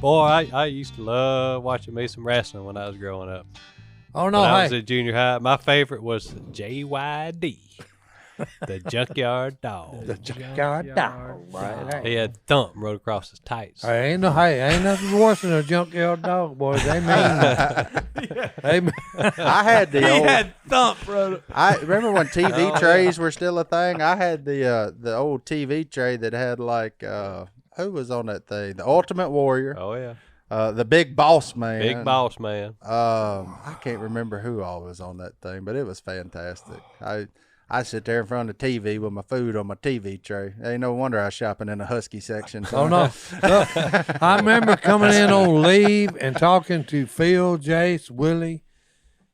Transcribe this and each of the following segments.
Boy, I used to love watching me some wrestling when I was growing up. Oh no, When I was in junior high, my favorite was JYD, the Junkyard Dog. the junkyard dog. Right. He had thump rode across his tights. Ain't nothing worse than a junkyard dog, boys. They mean. They mean. I had the old. had thump, bro. I remember when TV trays were still a thing. I had the old TV tray that had like who was on that thing? The Ultimate Warrior. Oh yeah, The Big Boss Man. Big Boss Man. I can't remember who all was on that thing, but it was fantastic. I sit there in front of the TV with my food on my TV tray. Ain't no wonder I was shopping in the Husky section. Oh no! Look, I remember coming in on leave and talking to Phil, Jase, Willie,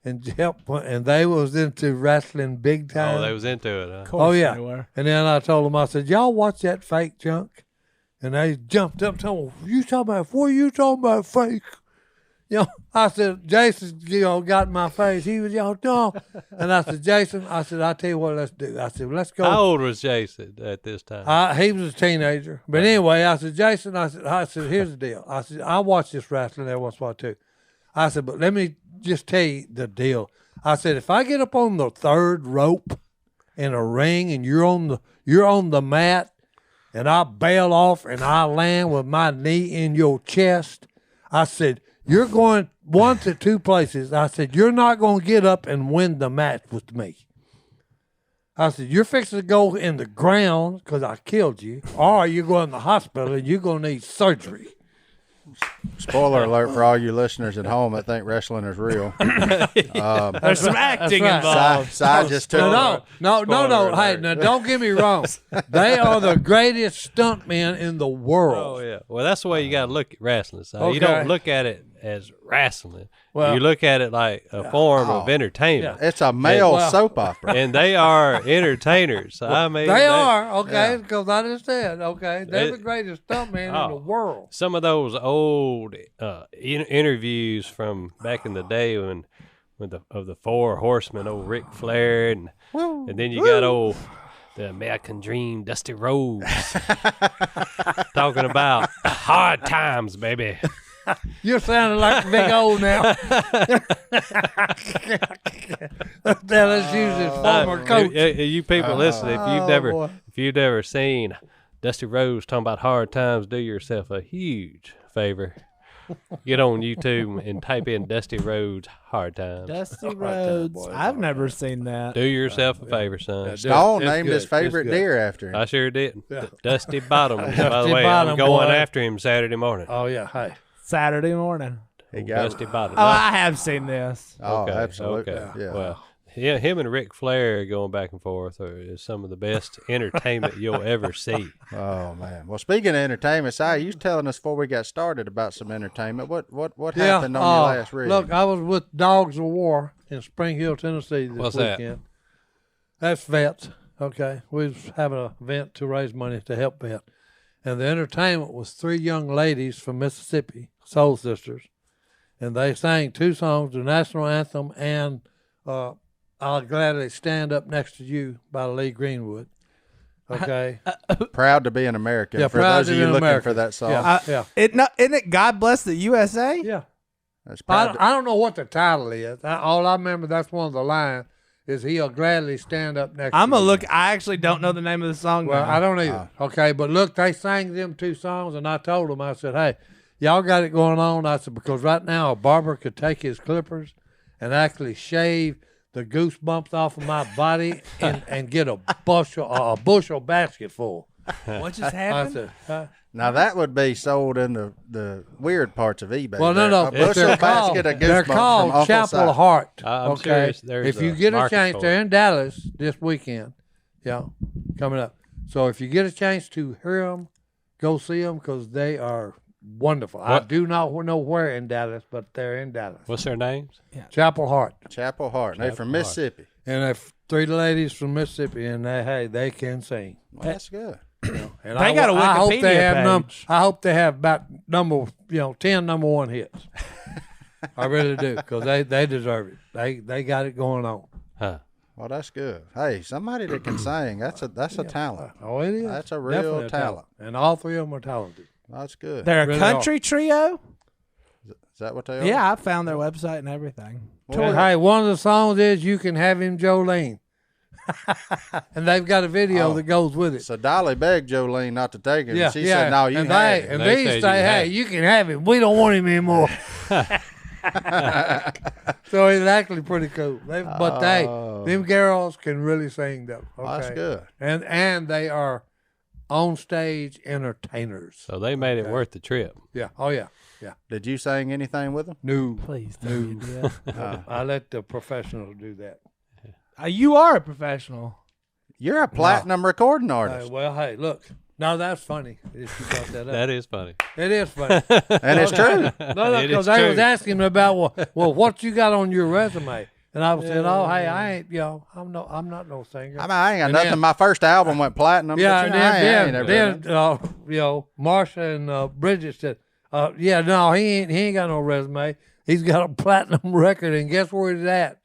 and Jeff, and they was into wrestling big time. Oh, they was into it. Huh? Of course Oh yeah. they were. And then I told them, I said, "Y'all watch that fake junk?" And they jumped up, told me, "You talking about what? Are you talking about fake?" I said, Jason, got in my face. He was, no. And I said, Jason, I tell you what, let's do. I said, let's go. How old was Jason at this time? He was a teenager. But anyway, I said, Jason, I said, here's the deal. I said, I watch this wrestling every once in a while too. I said, but let me just tell you the deal. I said, if I get up on the third rope in a ring and you're on the mat and I bail off and I land with my knee in your chest, I said, you're going one to two places. I said, you're not going to get up and win the match with me. I said, you're fixing to go in the ground because I killed you, or you're going to the hospital and you're going to need surgery. Spoiler alert for all you listeners at home that think wrestling is real. There's some acting involved. Si just took No. Spoiler Hey, alert. now don't get me wrong. They are the greatest stuntmen in the world. Oh yeah. Well, that's the way you got to look at wrestling. So Okay. you don't look at it as wrestling. Well- you look at it like a form of entertainment. It's a male Well- soap opera. And they are entertainers. I mean, They are, okay, because I just said, okay, they're It- the greatest stuntmen in the world. Some of those old interviews from back in the day when of the Four Horsemen, old Ric Flair, and then you got old the American Dream, Dusty Rhodes, talking about hard times, baby. You're sounding like Big O now. Let's use his former coach. You people listen, if you've never seen Dusty Rhodes talking about hard times, do yourself a huge favor. Get on YouTube and type in Dusty Rhodes hard times. Dusty Rhodes. I've never seen that. Do yourself a favor, son. Stone It's named good. his favorite It's good. deer after him. I sure did. Dusty Bottom. By the Dusty way, Bottom, I'm going boy. after him Saturday morning. Oh, yeah, hey. Saturday morning. He got Dusty Bottom. Oh, I have seen this. Oh, absolutely. Okay. Yeah. Well, yeah, him and Ric Flair going back and forth is some of the best entertainment you'll ever see. Oh man. Well, speaking of entertainment, Si, you was telling us before we got started about some entertainment. What happened on your last rig? Look, I was with Dogs of War in Spring Hill, Tennessee this What's that? weekend. That's vets, okay. We was having an event to raise money to help vet. And the entertainment was three young ladies from Mississippi, Soul Sisters. And they sang two songs, the national anthem and I'll Gladly Stand Up Next to You by Lee Greenwood. Okay. Proud to be an American. Yeah, for proud those to of be you an looking American. for that song. Yeah. Isn't it God Bless the USA? Yeah. That's I, proud. I don't know what the title is. All I remember, that's one of the lines, is he'll gladly stand up next I'm to going to you. look. I actually don't know the name of the song. Well, now. I don't either. Okay, but look, they sang them two songs, and I told them, I said, hey, y'all got it going on. I said, because right now a barber could take his clippers and actually shave the goosebumps off of my body and get a bushel basket full. What just I happened? said, huh? Now that would be sold in the weird parts of eBay. Well, there. no. A bushel basket of They're goosebumps from called Uncle Chapel Si. Heart. I'm okay, serious, there's if you a get a market chance, for they're it. in Dallas this weekend. Yeah, coming up. So if you get a chance to hear them, go see them because they are wonderful. I What? do not know where in Dallas, but they're in Dallas. What's their names? Chapel Heart, Chapel Heart. They're from Chapel Heart. Mississippi. and they're three ladies from Mississippi, and they can sing. Well, that's good. And They got a I hope they Wikipedia have page. I hope they have about 10 number one hits. I really do because they deserve it. They got it going on. Huh. Well, that's good. Hey, somebody that can sing, that's a talent. Oh, it is. That's a real Definitely talent. And all three of them are talented. That's good. They're a Really country trio. Is that what they are? Yeah, I found their website and everything. Well, Hey, one of the songs is "You Can Have Him, Jolene," and they've got a video that goes with it. So Dolly begged Jolene not to take him. Yeah, She said, "No, you and can have they, him." and They these said say, you "Hey, had you can have him. We don't want him anymore." So it's actually pretty cool. But them girls can really sing though. Okay? That's good. And they are on stage entertainers. So they made it worth the trip. Yeah. Oh yeah. Did you sing anything with them? No. Please tell me you did. I let the professionals do that. You are a professional. You're a platinum recording artist. Well, hey, look. Now that's funny. If you brought that up. That is funny. It is funny. And it's true. No, It because is they was true. asking me about well, what you got on your resume, and I said, "Oh, hey, I ain't, I'm not no singer." I mean, I ain't got And nothing. then- My first album went platinum. Yeah, but, and you know, I ain't then, ever done it. Marsha and Bridget said, "Yeah, no, he ain't got no resume. He's got a platinum record, and guess where it's at?"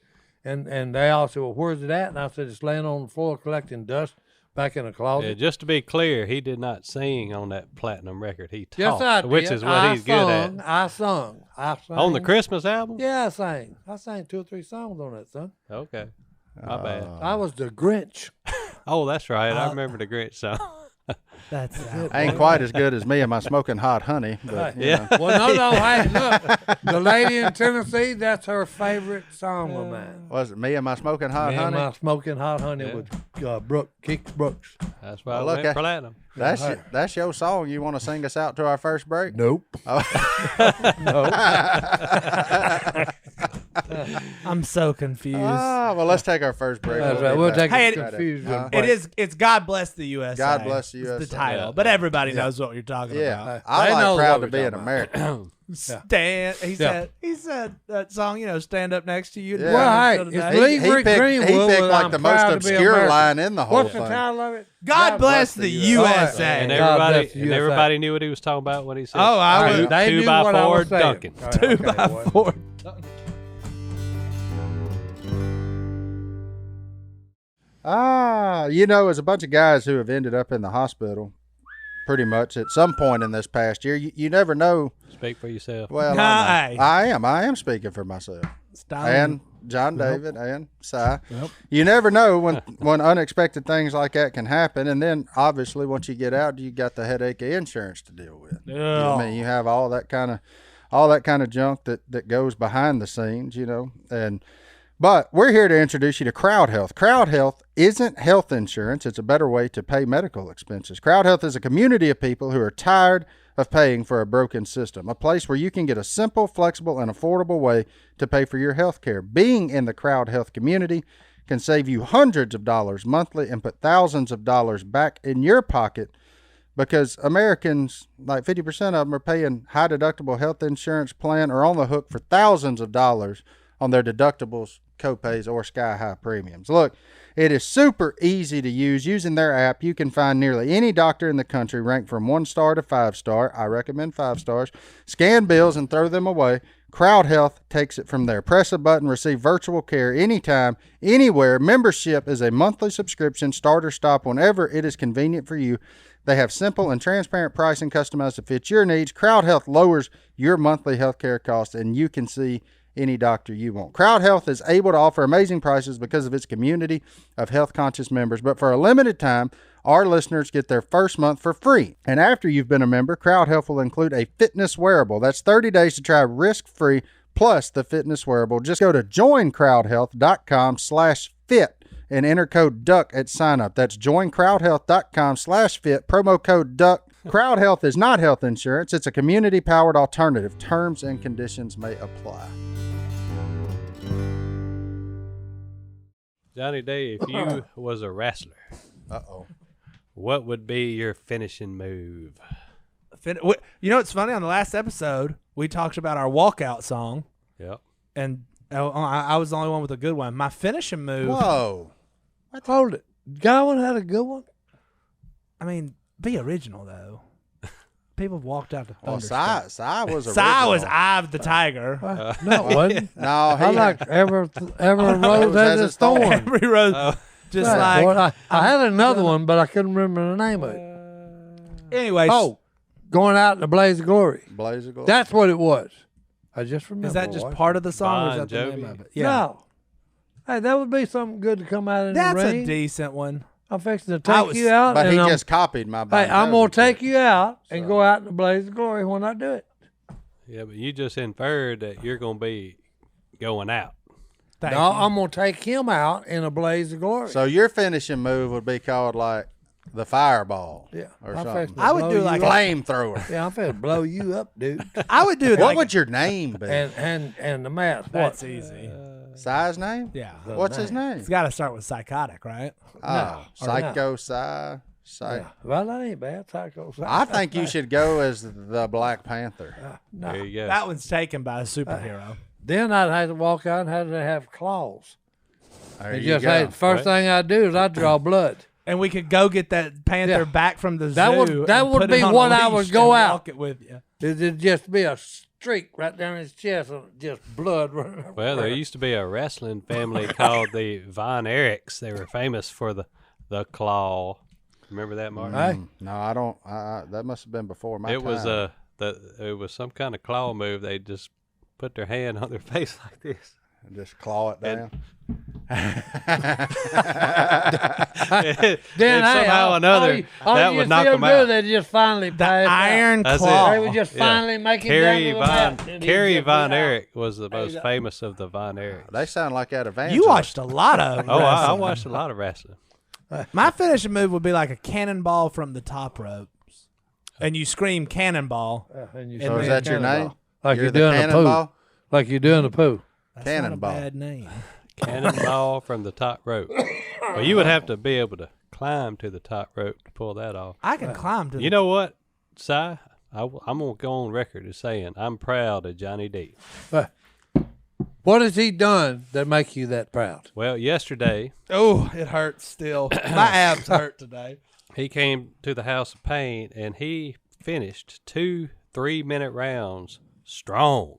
And they all said, "Well, where's it at?" And I said, "It's laying on the floor collecting dust back in the Yeah, closet." just to be clear, he did not sing on that platinum record. He talked, Yes, I did. which is what I he's good at. I sung. On the Christmas album? Yeah, I sang 2 or 3 songs on that, son. Okay. My bad. I was the Grinch. Oh, that's right. I remember the Grinch song. That's it. I ain't quite as good as me and my smoking hot honey. But, you know. Well, no, hey, look, the lady in Tennessee, that's her favorite song of mine. Was it me and my smoking hot Me honey? and my smoking hot honey with Keeks Brooks. That's why Well, I look, went platinum. That's your song. You want to sing us out to our first break? Nope. I'm so confused. Well, let's take our first break. That's We'll right. be We'll back. take Hey, a it- confusion. It's God Bless the USA. God Bless the is USA. the title, Yeah. but everybody knows what you're talking Yeah, about. I They like know proud what to we're be an talking American. Stand. He said that song. Stand up next to you. Yeah. Well, hey, Instead of it's that. Leave he Rick picked, Greenwood he picked with like I'm the most proud to be obscure American. line in the whole What's the thing. title of it? God bless the USA. And God everybody bless the USA. everybody knew what he was talking about when he said Oh, I two, was- They two knew by what I four was saying. Duncan. All right, okay, well. 2x4. As a bunch of guys who have ended up in the hospital pretty much at some point in this past year, you never know. Speak for yourself. Well, Hey. I am speaking for myself. And John David and Si. You never know when unexpected things like that can happen. And then obviously once you get out, you got the headache of insurance to deal with. Yeah. I mean, you have all that kind of junk that goes behind the scenes, But we're here to introduce you to Crowd Health. Crowd Health isn't health insurance. It's a better way to pay medical expenses. Crowd Health is a community of people who are tired of paying for a broken system, a place where you can get a simple, flexible, and affordable way to pay for your health care. Being in the Crowd Health community can save you hundreds of dollars monthly and put thousands of dollars back in your pocket because Americans, like 50% of them, are paying high deductible health insurance plan or on the hook for thousands of dollars on their deductibles, copays, or sky-high premiums. Look, it is super easy to use. Using their app, you can find nearly any doctor in the country ranked from 1 star to 5 star. I recommend 5 stars. Scan bills and throw them away. Crowd Health takes it from there. Press a button, receive virtual care anytime, anywhere. Membership is a monthly subscription. Start or stop whenever it is convenient for you. They have simple and transparent pricing customized to fit your needs. Crowd Health lowers your monthly health care costs, and you can see any doctor you want. Crowd Health is able to offer amazing prices because of its community of health-conscious members. But for a limited time, our listeners get their first month for free. And after you've been a member, Crowd Health will include a fitness wearable. That's 30 days to try risk-free plus the fitness wearable. Just go to joincrowdhealth.com/fit and enter code DUCK at sign-up. That's joincrowdhealth.com/fit, promo code DUCK. Crowd Health is not health insurance. It's a community-powered alternative. Terms and conditions may apply. Johnny Day, if you was a wrestler, Uh-oh. what would be your finishing move? It's funny? On the last episode, we talked about our walkout song, Yep. and I was the only one with a good one. My finishing move. Whoa. Hold it. Godwin had a good one. I mean, be original though. People have walked out to Well, Thunder. Si was Si original. was Ive the Tiger. No, it wasn't. No, I like every rose has its thorn. Every road, just Right. like. Well, I had another one, but I couldn't remember the name of it. Anyways, going out in the blaze of glory. Blaze of glory. That's what it was. I just remember. Is that just part of the song, or is Bon that the name Jovi? of it? No. Hey, that would be something good to come out in That's the a ring. decent one. I'm fixing to I take was- you out. But and he I'm, just copied my Bon Hey, I'm going Jovi to take too. you out and go out in the blaze of glory when I do it. Yeah, but you just inferred that you're going to be going out. Thank No, you. I'm going to take him out in a blaze of glory. So your finishing move would be called like the fireball. Yeah. Or I'm something. fixing to I would blow do you like up. Flamethrower. Yeah, I'm finna blow you up, dude. I would do What like would your name be? And the mask. What? that's easy. Si's name? Yeah. What's his name? It's got to start with psychotic, right? Oh, or Psycho Si. Yeah. Well, that ain't bad. Psycho. I think you should go as the Black Panther. No. There you go. That one's taken by a superhero. Then I'd have to walk out and have to have claws. There And you just go. hey, first thing I do is I draw blood. And we could go get that panther Yeah. back from the That zoo. would- that and would put be it on a what I would leash go and out. Walk it with you. It'd just be a streak right down his chest and just blood running. Well, there used to be a wrestling family called the Von Erichs. They were famous for the claw. Remember that, Martin? Hey. No, I don't. That must have been before my It time. was it was some kind of claw move. They just put their hand on their face like this. Just claw it down. And Then somehow or another, that would knock them out. They just finally The passed out. iron That's claw. it. They would just Yeah. finally make him Carrie down to the Von mat, and he'd Carrie just Von be out. Erich was the most famous of the Von Erichs. They sound like that evangelist. You watched a lot of Oh, I wrestling. watched a lot of wrestling. My finishing move would be like a cannonball from the top ropes. And you scream cannonball. And you So say is that your cannonball. name? Like You're you're the doing a poo. cannonball? Like you're doing a poo. That's Cannonball. not a bad name. Cannonball from the top rope. Well, you would have to be able to climb to the top rope to pull that off. I can climb to You know what, Si? I'm going to go on record as saying I'm proud of Johnny D. What has he done that make you that proud? Well, yesterday, Oh, it hurts still. My abs hurt today. he came to the House of Pain, and he finished 2 3-minute rounds strong.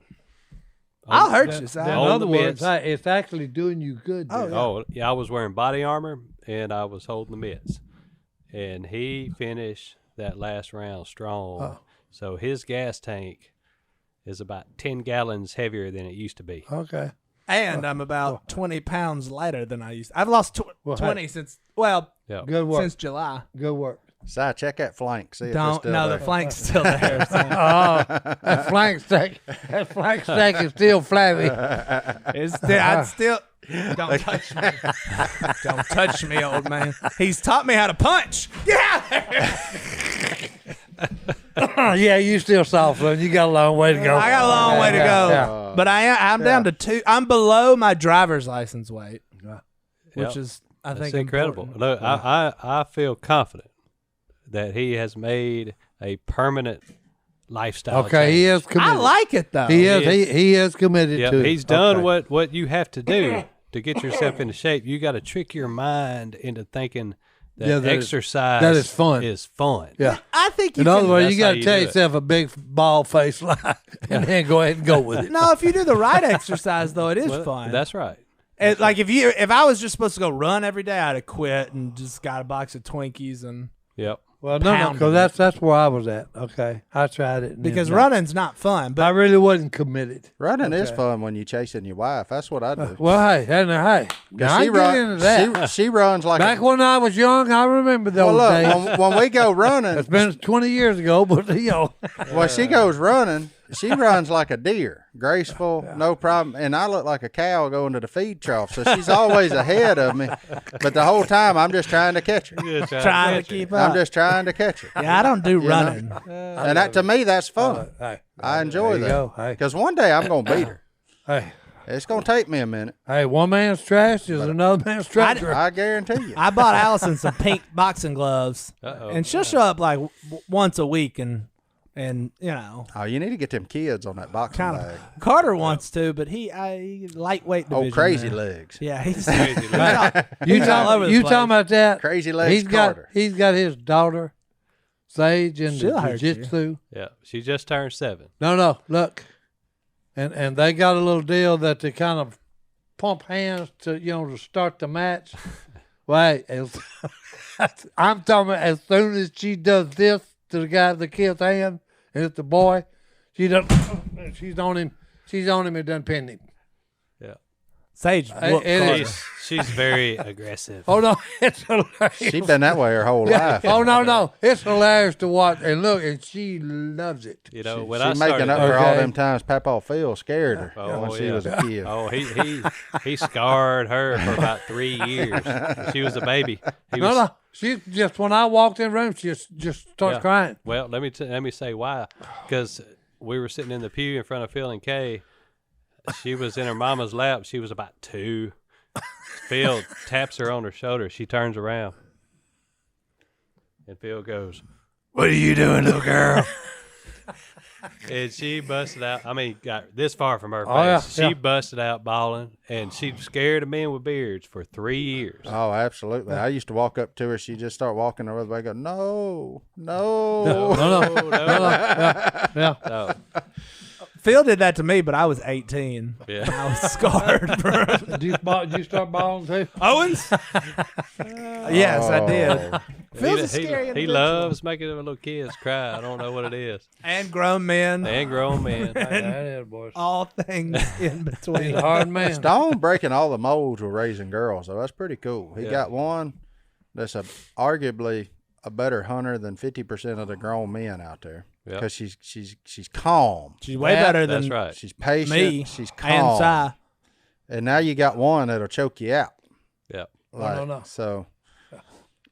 I'll hurt you, Si. In On other the words, mitts. it's actually doing you good. Oh, dude. yeah. Oh, yeah, I was wearing body armor, and I was holding the mitts. And he finished that last round strong. Oh. So his gas tank is about 10 gallons heavier than it used to be. Okay. And I'm about 20 pounds lighter than I used. I've lost Well, 20 hey. since, well, Yeah. Good work. since July. Good work. Si, check that flank. See if it's Don't, still no, there. the flank's still there. so. That flank steak. That flank steak is still flabby. It's still, I'd still, don't touch me. Don't touch me, old man. He's taught me how to punch. Yeah. Yeah, you still soft, one. You got a long way to go. I got a long way to go. Yeah. But I'm down to 2. I'm below my driver's license weight, which Yeah. is, I That's think, incredible. important. Look, I feel confident that he has made a permanent lifestyle Okay, he change. is committed. I like it, though. He is. He is committed Yep, to it. he's done Okay. what you have to do to get yourself into shape. You got to trick your mind into thinking that, Yeah, that is- exercise that is fun. Is fun. Yeah. I think you In other can. words, that's you got how to you tell do it. yourself a big bald face lie and then go ahead and go with it. No, if you do the right exercise, though, it is Well, fun. That's right. Like if I was just supposed to go run every day, I'd have quit and just got a box of Twinkies and Yep. Well, no, Pounding because that's where I was at. Okay, I tried it. and because then- running's not fun. I But really wasn't committed. Running is Okay. fun when you're chasing your wife. That's what I do. Well, hey, now I get into that. She runs like Back a, when I was young, I remember those well, days. look, when we go running, It's been 20 years ago, but you know, when she goes running, she runs like a deer, graceful, no problem. And I look like a cow going to the feed trough. So she's always ahead of me. But the whole time, I'm just trying to catch her. trying to keep up. I'm just trying to catch her. Yeah, I don't do running. And that to me, that's fun. hey, I enjoy there you go. Hey. that. Because one day I'm going to beat her. hey, It's going to take me a minute. hey, one man's trash is another man's treasure. I guarantee you. I bought Allison some pink boxing gloves, Uh-oh. and she'll show up like once a week, and you know, Oh, you need to get them kids on that boxing kind bag. of. Carter wants to, but he lightweight division. Oh, crazy man. legs. Yeah, he's Crazy. he's all- You he's all over the place. talking about that? Crazy legs He's got Carter. his daughter, Sage, in She'll the hurt you. jiu-jitsu. Yeah. She just turned 7. No, look, and they got a little deal that they kind of pump hands to to start the match. Wait, I'm talking about as soon as she does this to the guy, the kid's hand, and it's the boy. She's on him. She's on him and done pinned him. Yeah. Sage, whoop it Carter. is. She's very aggressive. Oh no, it's hilarious. She's been that way her whole life. Oh no, it's hilarious to watch and look, and she loves it. You know, when She's I started, making up for all Okay. them times Papa Phil scared her when she was a kid. Oh, he scarred her for about 3 years. She was a baby. No, she just when I walked in the room, she just starts Yeah. crying. Well, let me say why. Because we were sitting in the pew in front of Phil and Kay. She was in her mama's lap. She was about 2. Phil taps her on her shoulder. She turns around. And Phil goes, "What are you doing, little girl?" And she busted out. I mean, got this far from her face. Oh, yeah, She yeah. busted out bawling. And she scared the men with beards for 3 years. Oh, absolutely. I used to walk up to her. She'd just start walking the other way. Go, no. No. Yeah. No. Phil did that to me, but I was 18. Yeah. I was scarred. Bro. Did you start bawling too? Owens? Yes, I did. Phil's a He scary individual. loves making them little kids cry. I don't know what it is. And grown men. And grown men. That is, boys. All things in He's between. a hard man. Stone breaking all the molds with raising girls, so that's pretty cool. He got one that's arguably a better hunter than 50% of the grown men out there Yep. because she's calm, She's way Yeah, better than That's right. she's patient, me she's and calm, Si. and now you got one that'll choke you out. Yeah. No. So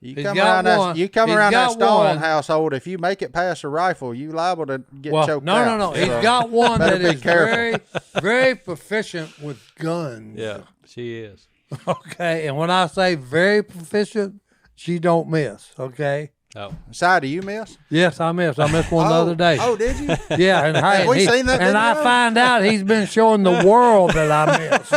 you He's come got around one. that you come He's around that got Stone one. household. If you make it past a rifle, you liable to get Well, choked out. no. He's So got one better that be is careful. very, very proficient with guns. Yeah. She is. Okay, and when I say very proficient, she don't miss. Okay. Oh. Si, do you miss? Yes, I missed. I missed one the other day. Oh, did you? Yeah, and hey, we seen that and I video? find out he's been showing the world that I missed.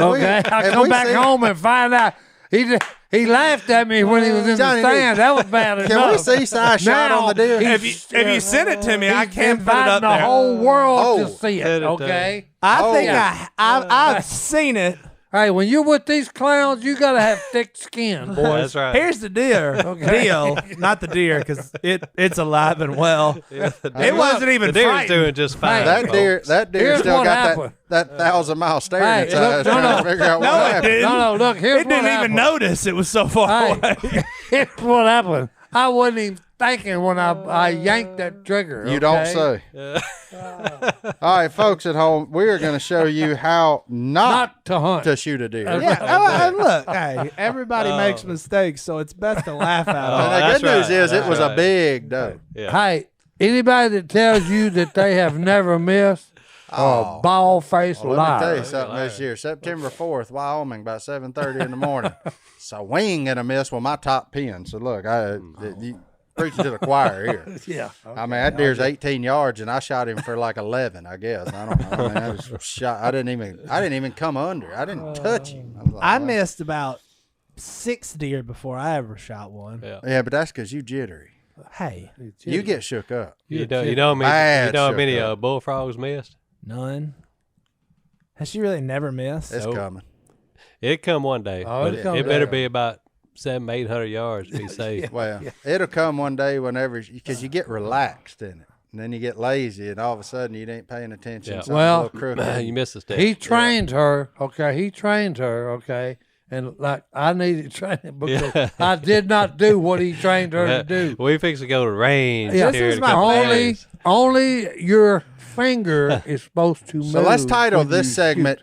Okay, I come back home and find out he laughed at me when he was in Johnny, the stand. That was bad enough. Can we see Si shot on the deer? he's- If you send it to me, I he's can't put it inviting up the there. whole world Oh, to see put it. it there. Okay. I think yeah. I've seen it. Hey, when you're with these clowns, you gotta have thick skin, boys. That's right. Here's the deal, not the deer, because it's alive and well. It wasn't even The deer's frightened. doing just fine. That deer Here's still what got happened. that 1,000-mile stare Hey, in its eyes look, trying to figure out what No, it happened. didn't. No, look, here's It didn't what even happened. notice it was so far away. Hey, here's what happened. I wasn't even thinking when I yanked that trigger. You don't okay? say. All right, folks at home, we are going to show you how not to hunt. to shoot a deer. Yeah, and look, hey, everybody makes mistakes, so it's best to laugh at And them. the that's good news right. is it That's was a right. big doe. Yeah. Hey, anybody that tells you that they have never missed, Oh. ball-faced Well, let me tell you liar. something this year. September 4th, Wyoming, about 7:30 in the morning. So we ain't going to miss with my top pin. So look, you preaching to the choir here. Yeah. I mean, that deer's 18 yards, and I shot him for like 11, I guess. I don't know. I mean, I was shot. I didn't even come under. I didn't touch him. Was like, I well, missed about 6 deer before I ever shot one. Yeah. Yeah, but that's because you jittery. Hey, You get shook up. You know how Bad many shook up. bullfrogs missed? none. Has she really never missed? It's Nope. coming. It come one day, Oh, but it'll come it better down. be about 700-800 yards to be safe. Well, it'll come one day whenever, because you get relaxed in it. And then you get lazy, and all of a sudden you ain't paying attention. Yeah. Something's Well, a little crooked. You missed a step. He trained her, okay? He trained her, okay? And like I needed training because Yeah. I did not do what he trained her to do. We fix to go to range. Yeah. here This in is a couple my days. Only your finger is supposed to move. So let's title when this you segment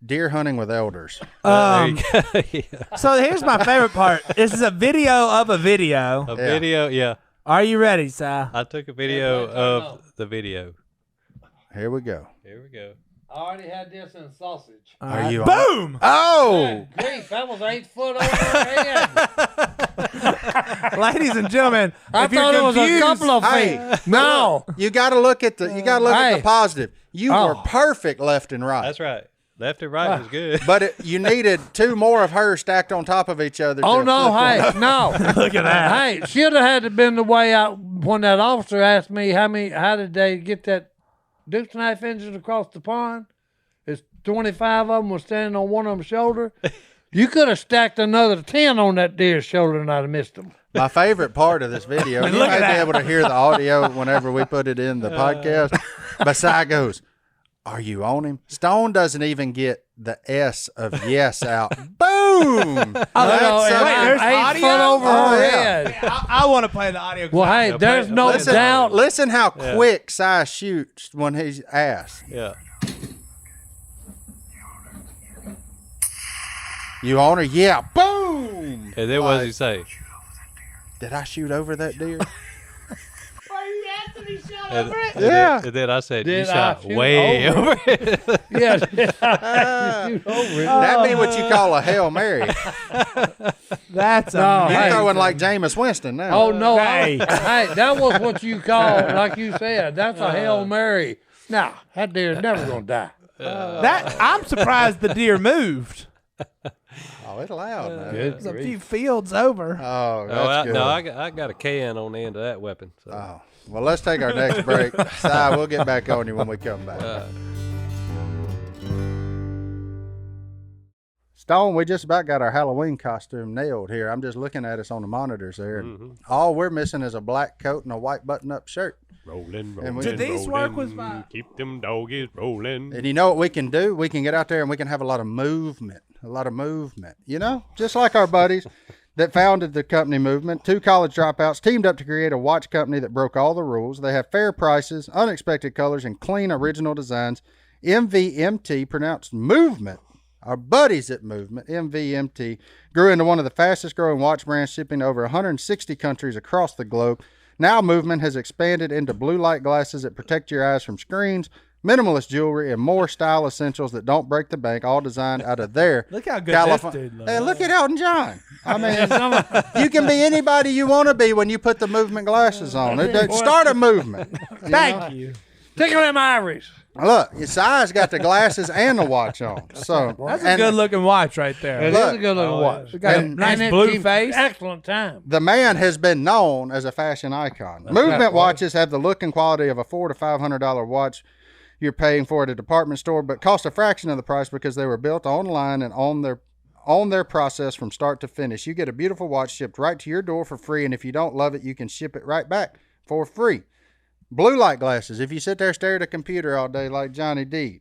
"Deer Hunting with Elders." There you go. Yeah. So here's my favorite part. This is a video of a video. A video, yeah. Are you ready, Si? I took a video of the video. Here we go. Here we go. I already had this in sausage. All Are right. you on? Boom! Oh, Grief, that was 8 foot over her head. Ladies and gentlemen, I if you're thought it was a confused, couple of feet. Hey. No. you got to look at the Hey. the positive. You Oh. were perfect left and right. That's right. Left and right was good. But you needed 2 more of her stacked on top of each other. Oh, to no, flip hey, no. look at that. Hey, should have had to been the way out when that officer asked me how did they get that Duke's knife engine across the pond? It's 25 of them were standing on one of them's shoulder. You could have stacked another 10 on that deer's shoulder and I'd have missed him. My favorite part of this video, you may be able to hear the audio whenever we put it in the podcast, but Si goes, "Are you on him?" Stone doesn't even get the S of yes out. Boom! Wait, there's 8 audio? foot over her head. I want to play the audio. Well, hey, there's no doubt. Listen how quick Si shoots when he's asked. Yeah. You on her? Yeah. Boom! And then what does he say? Did I shoot over that deer? And Yeah. then I said, Did you I shot shoot way over over it. Yeah, shoot over it. That'd be what you call a Hail Mary. That's No, You're hey. throwing like Jameis Winston now. Oh, no. Hey. Hey, that was what you call, like you said, that's a Hail Mary. Nah, that deer's never going to die. I'm surprised the deer moved. Oh, it's loud, man. Good. It's a few fields over. Oh, that's good. No, I got a can on the end of that weapon. So. Oh, well, let's take our next break. Si, we'll get back on you when we come back. Stone, we just about got our Halloween costume nailed here. I'm just looking at us on the monitors there. And all we're missing is a black coat and a white button-up shirt. Rolling, And we- rolling, Do these work with my- Keep them doggies rolling. And you know what we can do? We can get out there and we can have a lot of movement. You know, just like our buddies that founded the company Movement. 2 college dropouts teamed up to create a watch company that broke all the rules. They have fair prices, unexpected colors, and clean original designs. MVMT, pronounced Movement. Our buddies at Movement, MVMT, grew into one of the fastest growing watch brands, shipping to over 160 countries across the globe. Now Movement has expanded into blue light glasses that protect your eyes from screens, minimalist jewelry, and more style essentials that don't break the bank, all designed out of their Look how good California. this dude looks. Hey, look at Elton John. I mean, you can be anybody you want to be when you put the Movement glasses on. Start a movement. Thank you. Tickle them ivories. Look, Si's got the glasses and the watch on. So That's a good looking watch right there. It Look. is a good looking watch. It got a And- nice it blue keeps face. Excellent time. The man has been known as a fashion icon. Movement right, boy. watches have the look and quality of a $400 to $500 watch you're paying for at a department store, but cost a fraction of the price because they were built online and on their process from start to finish. You get a beautiful watch shipped right to your door for free, and if you don't love it, you can ship it right back for free. Blue light glasses. If you sit there and stare at a computer all day like Johnny D,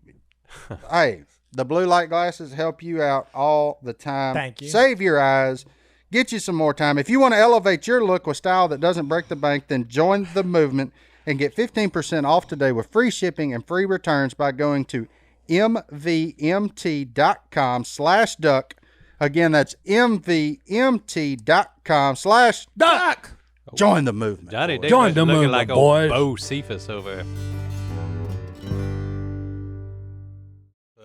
hey, the blue light glasses help you out all the time. Thank you. Save your eyes. Get you some more time. If you want to elevate your look with style that doesn't break the bank, then join the Movement and get 15% off today with free shipping and free returns by going to mvmt.com/duck. Again, that's mvmt.com/duck. Join the Movement. Johnny D Join was the looking movement, like boys. old Bo Cephas over there.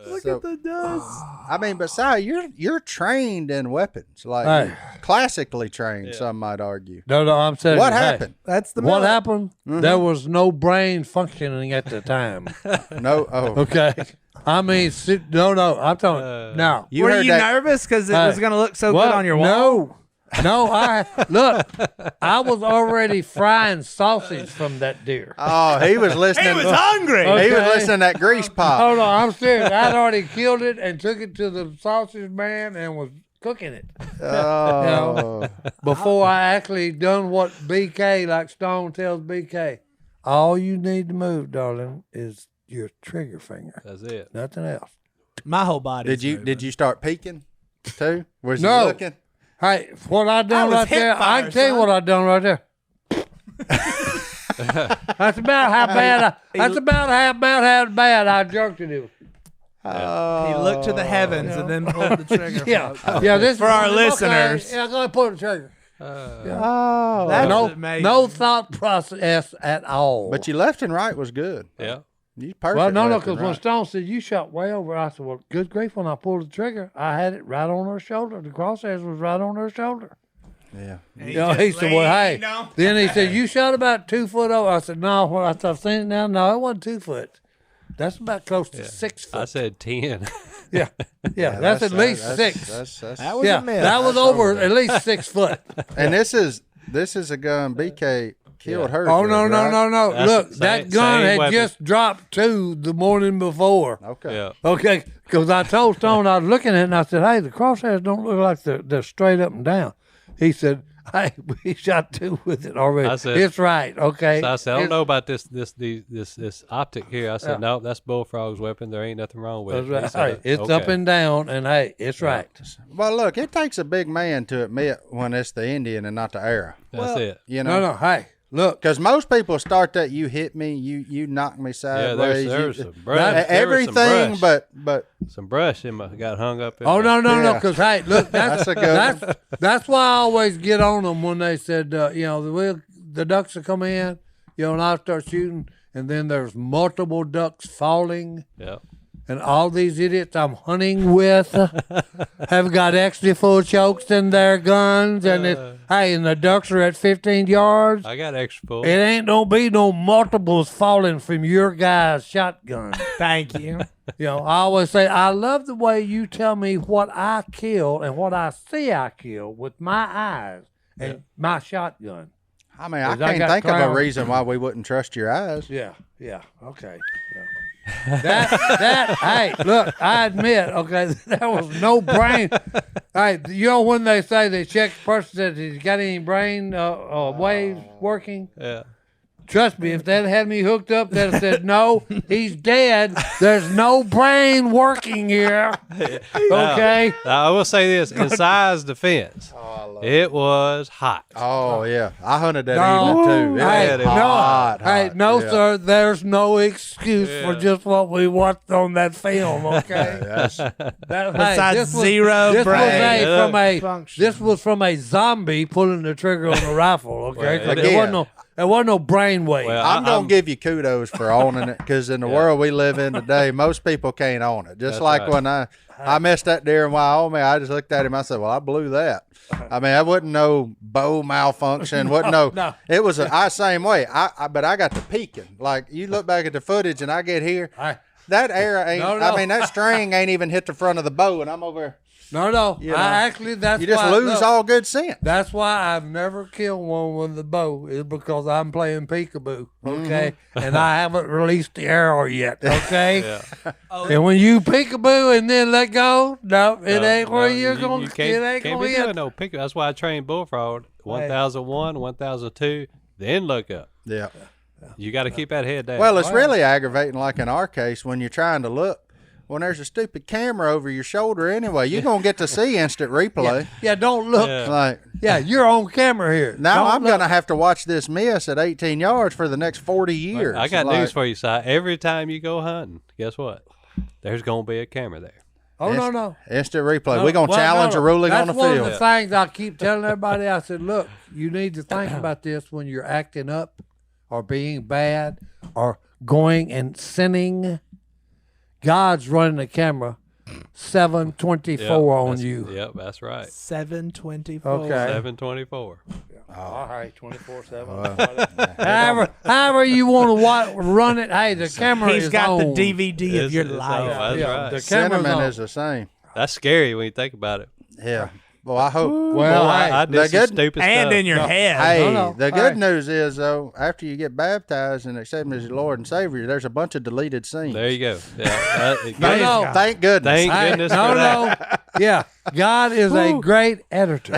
Look So- at the dust. I mean, but Si, you're trained in weapons, like Hey. classically trained. Some might argue. No, I'm saying. What hey, happened? That's the What millet. happened? There was no brain functioning at the time. No, oh, Okay. I mean, no. I'm telling now. you Were heard you that? nervous because it was going to look so What? good on your wall? No, I was already frying sausage from that deer. Oh, he was listening. He was hungry. Okay. He was listening to that grease pop. Hold on, I'm serious. I'd already killed it and took it to the sausage man and was cooking it Oh, before I actually done what BK, like Stone tells BK. All you need to move, darling, is your trigger finger. That's it. Nothing else. My whole body. did you start peeking too? Was No. you looking? Hey, what I done was right hip there, fire, I can tell you son. what I done right there. That's about how bad how bad I jerked it. He looked to the heavens and then pulled the trigger. Yeah. This For our okay, listeners. Yeah, go ahead, pull the trigger. Oh, That's amazing. No thought process at all. but your left and right was good. Yeah. You perfect. well, no, left because and when right. Stone said you shot way over, I said, well, good grief, when I pulled the trigger, I had it right on her shoulder. The crosshairs was right on her shoulder. Yeah. You know, he said, well, hey. leaned on. Then he said, you shot about 2 foot over. I said, no, well, I've seen it now. No, it wasn't 2 foot. That's about close to 6 foot. I said 10. Yeah, that's at least 6. That's, That was Yeah, a myth. that was over at least 6 foot. and this is a gun BK killed her. Oh, no. That's Look, the that same- gun same had weapon. just dropped 2 the morning before. Okay. Yeah. Okay, because I told Stone, I was looking at it, and I said, hey, the crosshairs don't look like they're straight up and down. He said, hey, we shot 2 with it already. I said- it's right, okay. So I said, I don't It's- know about this optic here. I said, no, that's Bullfrog's weapon. There ain't nothing wrong with That's it. He right. said, Hey, it's okay. up and down, and hey, it's right. Well, look, it takes a big man to admit when it's the Indian and not the arrow. That's it. You know, No, hey, look. because most people start that you hit me, you knock me Yeah, sideways. there's you- some brush. everything, but some brush got hung up. In Oh, my- no, Yeah. because, hey, look, That's a good one. that's why I always get on them when they said, the ducks will come in, and I'll start shooting, and then there's multiple ducks falling. Yeah. And all these idiots I'm hunting with have got extra full chokes in their guns, and and the ducks are at 15 yards. I got extra full. It ain't don't be no multiples falling from your guy's shotgun. Thank you. I always say I love the way you tell me what I kill and what I see I kill with my eyes and my shotgun. I mean, I 'Cause I can't got think of a crown- reason why we wouldn't trust your eyes. Yeah, okay. Yeah. that hey, look, I admit, okay, that was no brain. Hey, when they say they check the person that he's got any brain waves working? Yeah. Trust me, if that had me hooked up, they'd have said, no, he's dead. There's no brain working here. Okay? Now, I will say this in Si's defense, it was hot. Oh yeah, I hunted that No. evening too. It Hey, was no. hot, hot. no, Yeah. sir, there's no excuse for Yeah. just what we watched on that film, okay? That's- Besides this was- zero this brain function. This was from a zombie pulling the trigger on a rifle, okay? 'Cause Again. there wasn't no brain wave. Well, I'm gonna give you kudos for owning it, because in the world we live in today, most people can't own it. Just That's like right. when I missed that deer in Wyoming, I just looked at him. I said, "Well, I blew that." I mean, that wasn't no bow malfunction. Wasn't no. No. It was I same way. But I got to peeking. Like you look back at the footage, and I get here. That arrow ain't. No. I mean, that string ain't even hit the front of the bow, and I'm over. No. You know, That's You just why, lose look, all good scent. That's why I've never killed one with the bow, is because I'm playing peekaboo, okay? And I haven't released the arrow yet, okay? And when you peekaboo and then let go, no, it ain't where you're going to can't, it ain't can't going be to doing hit. no pick. That's why I trained Bullfrog 1001, 1002, then look up. Yeah. You got to keep that head down. Well, it's really aggravating, like in our case, when you're trying to look. When there's a stupid camera over your shoulder anyway, you're going to get to see instant replay. Yeah, don't look. Yeah. Like, Yeah, you're on camera here. now Don't I'm look. going to have to watch this miss at 18 yards for the next 40 years. I got Like, news for you, Si. Every time you go hunting, guess what? There's going to be a camera there. Oh, no. Instant replay. No, We're going to well, challenge no. a ruling on the That's one field. of the things I keep telling everybody. I said, look, you need to think about this when you're acting up or being bad or going and sinning. God's running the camera 7/24 on you. Yep, that's right. 724. Okay. 7/24. All right, 24/7. However you want to run it. Hey, the camera He's is got on. the DVD of your It's life. on. That's Yeah, right. the camera's Sentiment on. is the same. That's scary when you think about it. Yeah. Well, I hope. Well, Boy, hey, I the did some good- stupid And stuff. in your head. Hey, No. the All good right. news is, though, after you get baptized and accept him as your Lord and Savior, there's a bunch of deleted scenes. There you go. Yeah, No. Thank goodness. Thank Hey, goodness no, for that. Yeah, God is a great editor.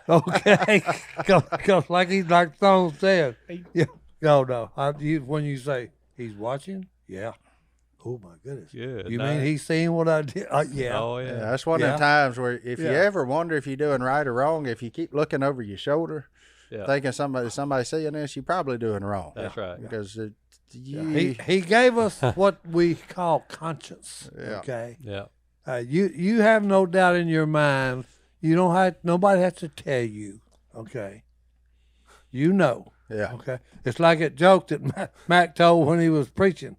Okay, because like Stone said, yeah, no. When you say he's watching, yeah. Oh my goodness. Good You night. mean he's seen what I did? Yeah. Oh, Yeah, yeah. that's one of Yeah. the times where if you Yeah. ever wonder if you're doing right or wrong, if you keep looking over your shoulder, Yeah. thinking somebody seeing this, you're probably doing wrong. That's right. Because He gave us what we call conscience. Yeah. Okay. Yeah. You have no doubt in your mind. You don't have nobody has to tell you. Okay. You know. yeah. Okay. It's like a joke that Mac told when he was preaching.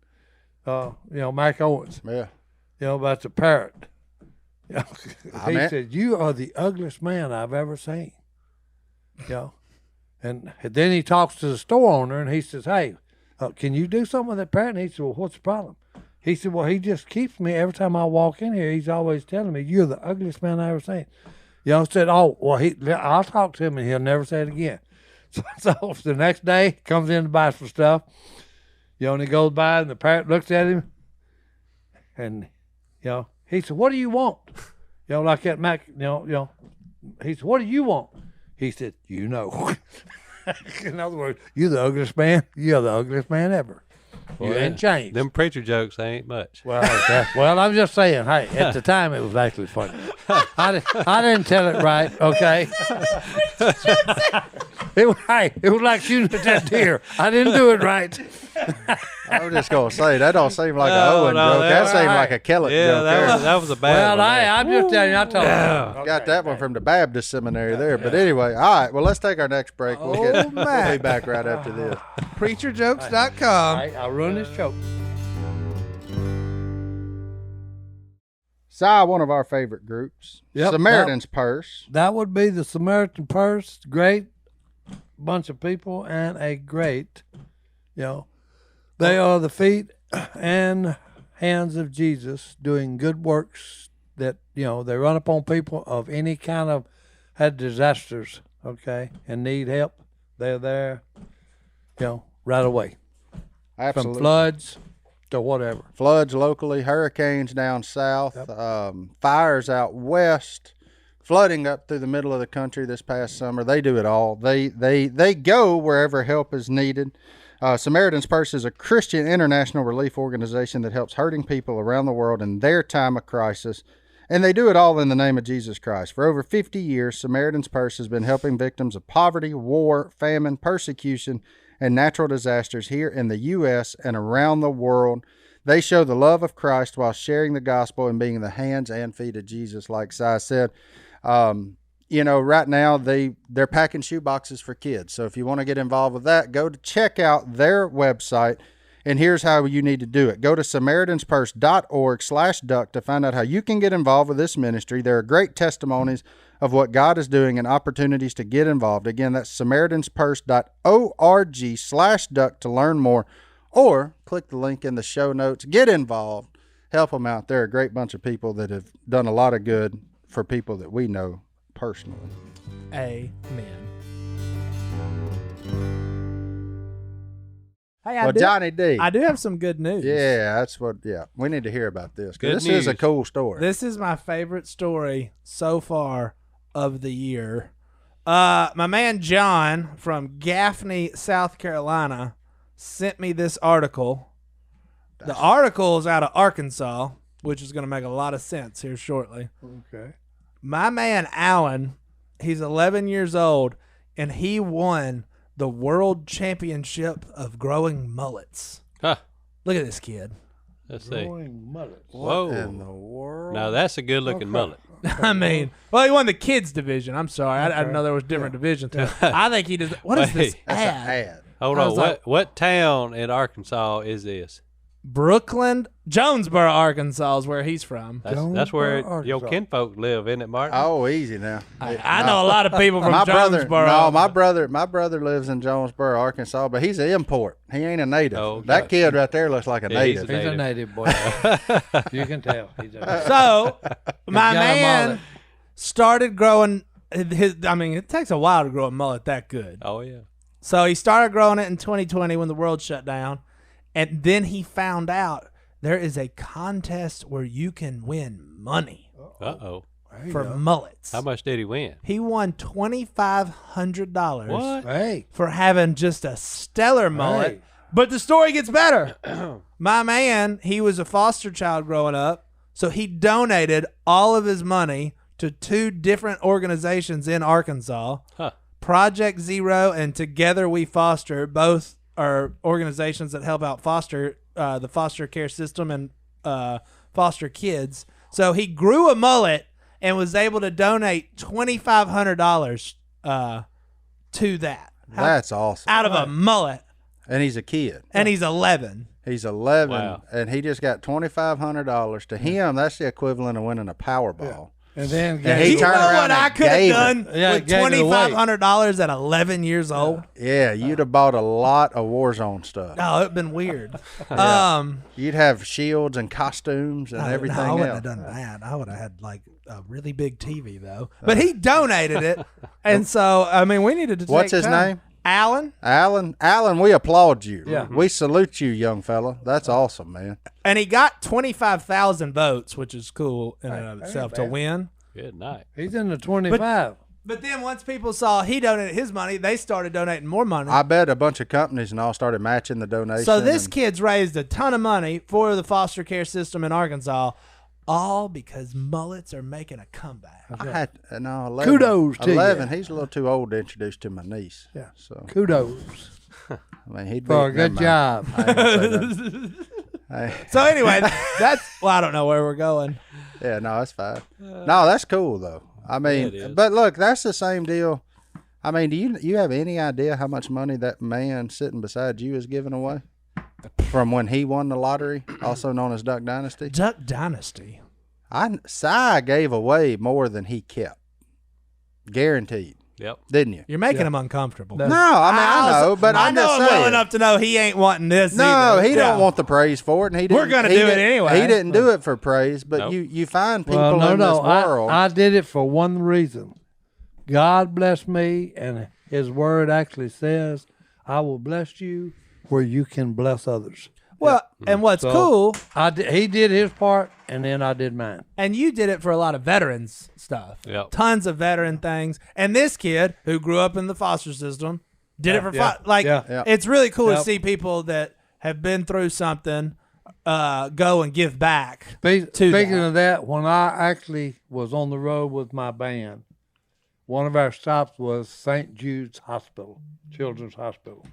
Mac Owens. Yeah. About the parrot. He mean- said, "You are the ugliest man I've ever seen." And then he talks to the store owner and he says, "Hey, can you do something with that parrot?" And he said, "Well, what's the problem?" He said, "Well, he just keeps me every time I walk in here. He's always telling me you're the ugliest man I ever seen." Said, "Oh, well, I'll talk to him and he'll never say it again." So the next day, comes in to buy some stuff. And he goes by, and the parrot looks at him, and he said, "What do you want?" Like that Mac. He said, "What do you want?" He said, In other words, you're the ugliest man. You're the ugliest man ever. You ain't changed. Them preacher jokes ain't much. Well, I'm just saying. Hey, at the time it was actually funny. I didn't tell it right. Okay. It was like shooting at that deer. I didn't do it right. I was just gonna say that don't seem like an Owen joke. That seemed like a Kellett joke. That was a bad one. I'm just telling you. I told you. Got that one from the Baptist seminary there. But anyway, all right. Well, let's take our next break. We'll be back right after this. Preacherjokes.com. I'll ruin this joke. Si, one of our favorite groups. Yep, Samaritan's Purse. That would be the Samaritan Purse. Great bunch of people and a great, they are the feet and hands of Jesus doing good works that, they run upon people of any kind of had disasters, and need help. They're there, right away. Absolutely. From floods to whatever. Floods locally, hurricanes down south, fires out west, flooding up through the middle of the country this past summer. They do it all. They go wherever help is needed. Samaritan's Purse is a Christian international relief organization that helps hurting people around the world in their time of crisis, and they do it all in the name of Jesus Christ. For over 50 years, Samaritan's Purse has been helping victims of poverty, war, famine, persecution, and natural disasters here in the U.S. and around the world. They show the love of Christ while sharing the gospel and being the hands and feet of Jesus, like Si said. Right now they're packing shoe boxes for kids. So if you want to get involved with that, go to check out their website. And here's how you need to do it. Go to SamaritansPurse.org/duck to find out how you can get involved with this ministry. There are great testimonies of what God is doing and opportunities to get involved. Again, that's SamaritansPurse.org/duck to learn more, or click the link in the show notes. Get involved. Help them out. They're a great bunch of people that have done a lot of good for people that we know personally. Amen. Hey, Johnny D. I do have some good news. Yeah, we need to hear about this, because this is a cool story. This is my favorite story so far of the year. My man John from Gaffney, South Carolina, sent me this article. The article is out of Arkansas, which is going to make a lot of sense here shortly. Okay. My man Alan, he's 11 years old, and he won the World Championship of growing mullets. Huh. Look at this kid. Let's see. Growing mullets. Whoa. What in the world? Now that's a good-looking mullet. I mean, well, he won the kids division. I'm sorry. I didn't know there was different divisions. I think he does. What is this That's ad? an ad. Hold I on. was like- What town in Arkansas is this? Brooklyn, Jonesboro, Arkansas is where he's from. That's where Jonesboro, your Arkansas. kinfolk live, isn't it, Martin? Oh, easy now. I know a lot of people from my Jonesboro. my brother lives in Jonesboro, Arkansas, but he's an import. He ain't a native. Oh, that okay. kid right there looks like a Yeah, he's native. He's a native boy. You can tell. He's a So my got a man mullet. started growing his. I mean, it takes a while to grow a mullet that good. Oh, yeah. So he started growing it in 2020 when the world shut down, and then he found out there is a contest where you can win money Uh-oh. for mullets. How much did he win? He won $2,500 What? Hey. for having just a stellar mullet. Hey. But the story gets better. My man, he was a foster child growing up, so he donated all of his money to 2 different organizations in Arkansas, Huh. Project Zero and Together We Foster. Both are organizations that help out the foster care system and foster kids. So he grew a mullet and was able to donate $2,500 to that. That's awesome. Out of a mullet. And he's a kid. And he's 11. He's 11, Wow. and he just got $2,500. To him, that's the equivalent of winning a Powerball. And then And he You know turned around what I and could have gave it. done Yeah, with gave it away. $2,500 at 11 years old? Yeah, you'd have bought a lot of Warzone stuff. No, it'd been weird. You'd have shields and costumes and everything I wouldn't else. have done that. I would have had like a really big TV though. But he donated it, and so I mean, we needed to. What's take his time. name? Alan, we applaud you. Yeah. We salute you, young fella. That's awesome, man. And he got 25,000 votes, which is cool in and of itself to win. Good night. He's in the 25. But then once people saw he donated his money, they started donating more money. I bet a bunch of companies and all started matching the donation. So this kid's raised a ton of money for the foster care system in Arkansas, all because mullets are making a comeback. 11, Kudos to 11. you. He's a little too old to introduce to my niece. Yeah. So Kudos I mean, he'd for a be, good never mind. job. I ain't gonna say that. Hey, So anyway, I don't know where we're going. yeah, no, that's fine. No, that's cool though. I it mean, is. but look, that's the same deal. I mean, do you have any idea how much money that man sitting beside you is giving away from when he won the lottery, also known as Duck Dynasty? Duck Dynasty. Si gave away more than he kept, guaranteed. Yep. Didn't you? You're making him uncomfortable. No, I know, but I I'm know just him saying. well enough to know he ain't wanting this. No, either. he don't want the praise for it, and he didn't. We're gonna he do it didn't- anyway. He didn't do it for praise, but Nope. you find people Well, in this world. I did it for one reason. God bless me, and His Word actually says, "I will bless you where you can bless others." Well, and what's So- cool, He did his part, and then I did mine. and you did it for a lot of veterans stuff. Yep. Tons of veteran things. And this kid who grew up in the foster system did it for Yeah. like Yeah. it's really cool to Yep. see people that have been through something go and give back. Speaking that. of that, when I actually was on the road with my band, one of our stops was St. Jude's Hospital, Children's Hospital.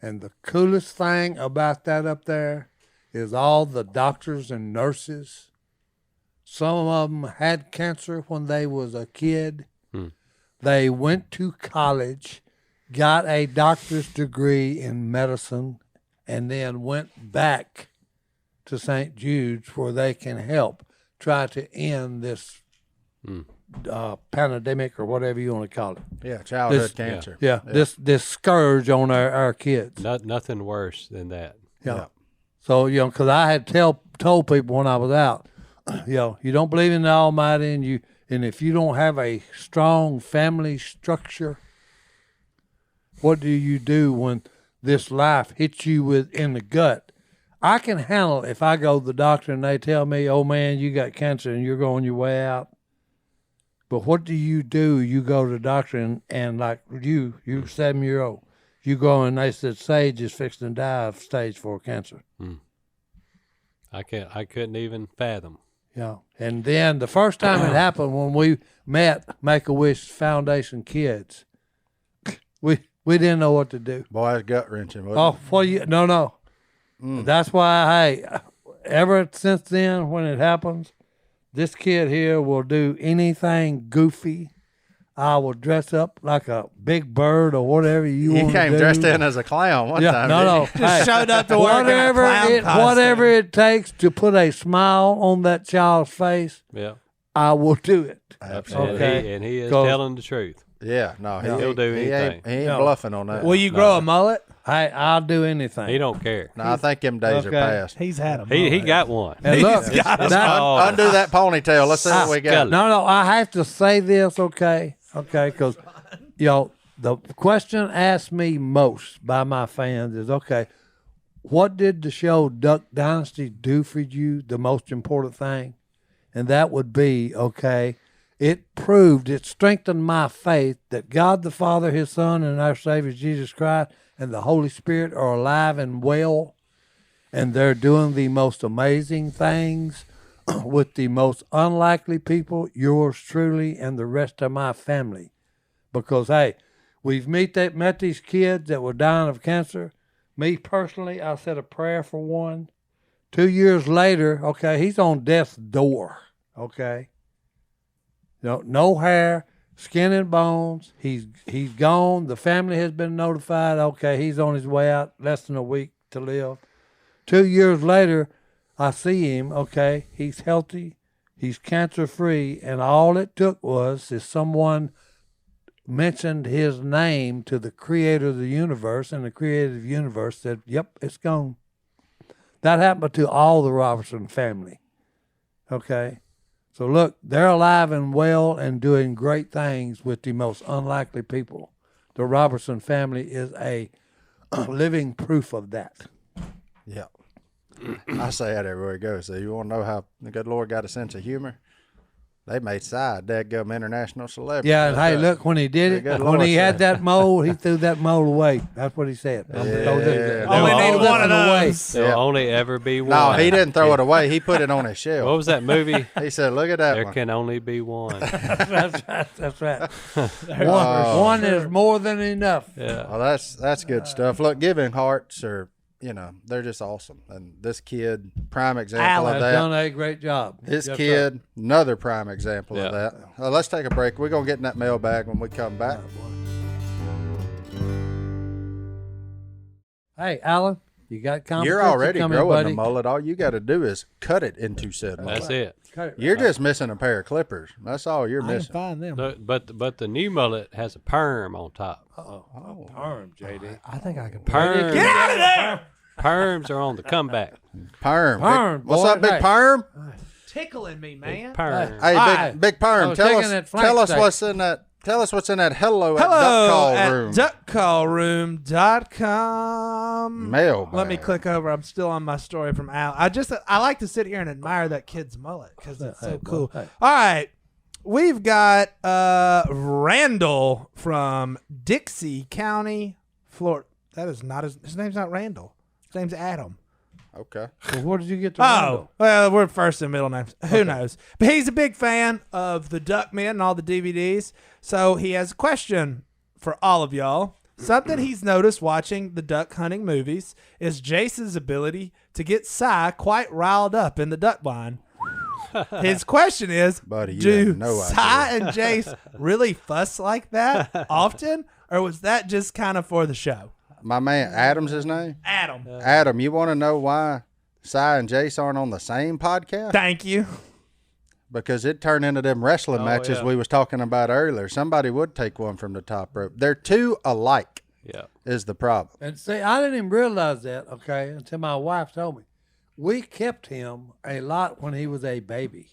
And the coolest thing about that up there is all the doctors and nurses. Some of them had cancer when they was a kid. They went to college, got a doctor's degree in medicine, and then went back to St. Jude's where they can help try to end this pandemic or whatever you want to call it. Yeah, childhood This- cancer. Yeah, this scourge on our kids. Nothing worse than that. Yeah. So, because I had told people when I was out, you don't believe in the Almighty, and if you don't have a strong family structure, what do you do when this life hits you in the gut? I can handle it if I go to the doctor and they tell me, "Oh man, you got cancer and you're going your way out." But what do? You go to the doctor and like you 7-year-old, you go and they said Sage is fixing to die of stage 4 cancer. I couldn't even fathom. Yeah. And then the first time it happened when we met Make-A-Wish Foundation kids, we didn't know what to do. Boy, that's gut wrenching. Oh, no. That's why, hey, ever since then when it happens, this kid here will do anything goofy. I will dress up like a big bird or whatever you want to do. He came dressed in as a clown one time. No. didn't he? Hey, Showed up to work in a clown costume. whatever it takes to put a smile on that child's face, Yeah. I will do it. Absolutely. Okay. And he is Go- telling the truth. Yeah, no, He'll do he anything. ain't No. bluffing on that. Will you grow a mullet? Hey, I'll do anything. He don't care. No, I think them days are Okay. past. He's had a He mullet. got one. And look, got a that- Undo that ponytail. Let's see what we got. no, I have to say this, okay, because the question asked me most by my fans is, okay, what did the show Duck Dynasty do for you? The most important thing, and that would be, okay, it strengthened my faith that God the Father, His Son, and our Savior Jesus Christ and the Holy Spirit are alive and well, and they're doing the most amazing things with the most unlikely people, yours truly and the rest of my family. Because, hey, we've met these kids that were dying of cancer. Me personally, I said a prayer for one. 2 years later, okay, he's on death's door, okay? No hair, skin and bones. He's gone. The family has been notified. Okay, he's on his way out, less than a week to live. 2 years later, I see him. Okay, he's healthy. He's cancer-free. And all it took is someone mentioned his name to the creator of the universe, and the creative universe said, yep, it's gone. That happened to all the Robertson family. Okay? So look, they're alive and well and doing great things with the most unlikely people the Robertson family is a living proof of that. Yeah. I say that everywhere we go. So you want to know how the good Lord got a sense of humor? They made Si a dadgum international celebrity. Yeah, and hey, look, when he did it, when he had that mole, he threw that mole away. That's what he said. Only need one of those. There'll only ever be one. No, he didn't throw it away. He put it on his shelf. What was that movie? He said, look at that There one. can only be one. That's right. One is more than enough. Yeah. Well, that's good stuff. Look, giving hearts are, they're just awesome. And this kid, prime example Has of that. done a great job. This Yes, kid, another prime example of Yeah. that. Let's take a break. We're going to get in that mailbag when we come back. Hey, Alan, you got competition You're already coming, growing buddy. the mullet. All you got to do is cut it into said mullet. That's it. Cut it. You're just missing a pair of clippers. That's all you're I can missing. find them. Look, but the new mullet has a perm on top. Perm, JD. I think I can. Perm. Get out of there! Perms are on the comeback. Perm. Perm, What's boy. up, Big Hey. Perm? Tickling me, man. Perm. Hey, Hi. Big I Perm, was tell taking us that flank steak. what's in that. Tell us what's in that hello at duck Hello call at room. duckcallroom.com. Mailbag. Let me click over. I'm still on my story from Al. I like to sit here and admire that kid's mullet because it's so cool. hey. All right. We've got Randall from Dixie County, Florida. That is not his name's not Randall. His name's Adam. Okay. Well, where did you get the Oh, Randall? well, we're first and middle names. Who knows? But he's a big fan of the Duckmen and all the DVDs. So he has a question for all of y'all. Something he's noticed watching the duck hunting movies is Jase's ability to get Si quite riled up in the duck blind. His question is, Buddy, you do have no Si idea. and Jase really fuss like that often? Or was that just kind of for the show? My man, Adam's his name? Adam. Adam, you want to know why Si and Jace aren't on the same podcast? Thank you. Because it turned into them wrestling matches yeah. we was talking about earlier. Somebody would take one from the top rope. They're too alike Yeah. is the problem. And see, I didn't even realize that, okay, until my wife told me. We kept him a lot when he was a baby.